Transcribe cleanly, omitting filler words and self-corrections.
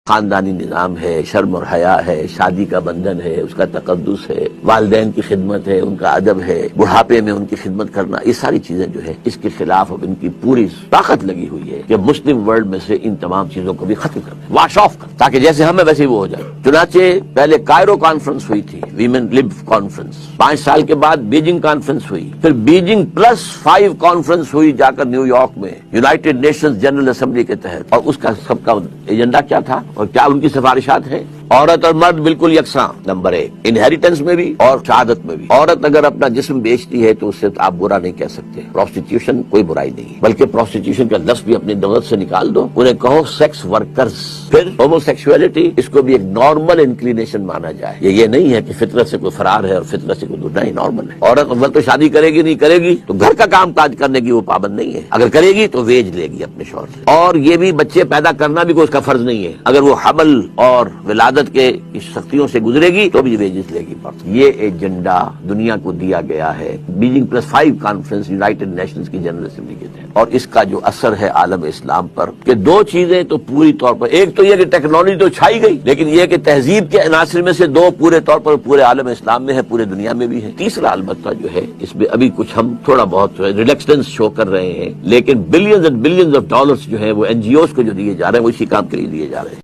خاندانی نظام ہے، شرم اور حیا ہے، شادی کا بندھن ہے، اس کا تقدس ہے، والدین کی خدمت ہے، ان کا ادب ہے، بڑھاپے میں ان کی خدمت کرنا، یہ ساری چیزیں جو ہے اس کے خلاف اب ان کی پوری طاقت لگی ہوئی ہے کہ مسلم ورلڈ میں سے ان تمام چیزوں کو بھی ختم کر دیں، واش آف کر، تاکہ جیسے ہمیں ویسے ہی وہ ہو جائے۔ چنانچہ پہلے کائرو کانفرنس ہوئی تھی، ویمن لب کانفرنس، 5 سال کے بعد بیجنگ کانفرنس ہوئی، پھر بیجنگ +5 کانفرنس ہوئی جا کر نیو یارک میں یونائٹڈ نیشنز جنرل اسمبلی کے تحت، اور اس کا سب کا ایجنڈا کیا تھا اور کیا ان کی سفارشات ہیں؟ عورت اور مرد بالکل یکساں، نمبر 1 انہیریٹنس میں بھی اور شہادت میں بھی۔ عورت اگر اپنا جسم بیچتی ہے تو اس سے آپ برا نہیں کہہ سکتے، پروسٹیٹیوشن کوئی برائی نہیں، بلکہ پروسٹیٹیوشن کا لفظ بھی اپنی دولت سے نکال دو، انہیں کہو سیکس ورکرز۔ پھر ہومو سیکسولیٹی، اس کو بھی ایک نارمل انکلینیشن مانا جائے، یہ نہیں ہے کہ فطرت سے کوئی فرار ہے اور فطرت سے کوئی دور نہیں، نارمل ہے۔ عورت اول تو شادی کرے گی نہیں کرے گی تو گھر کا کام کاج کرنے کی وہ پابند نہیں ہے، اگر کرے گی تو ویج لے گی اپنے شوہر سے، اور یہ بھی بچے پیدا کرنا بھی کوئی اس کا فرض نہیں ہے، اگر وہ حمل اور ولادت کے سختیوں سے گزرے گی تو بھی ویجز لے گی۔ یہ ایجنڈا دنیا کو دیا گیا ہے بیجنگ +5 کانفرنس یونائٹڈ نیشنز کی جنرل اسمبلی کے تحت، اور اس کا جو اثر ہے عالم اسلام پر کہ 2 چیزیں تو پوری طور پر، ایک تو یہ کہ ٹیکنالوجی تو چھائی گئی، لیکن یہ کہ تہذیب کے عناصر میں سے 2 پورے طور پر پورے عالم اسلام میں ہے، پورے دنیا میں بھی ہے۔ تیسرا البتہ جو ہے اس میں ابھی کچھ ہم تھوڑا بہت ریلیکسنس شو کر رہے ہیں، لیکن billions and billions of dollars جو ہے وہ NGOs کو جو دیے جا رہے ہیں وہ اسی کام کے لیے دیے جا رہے ہیں۔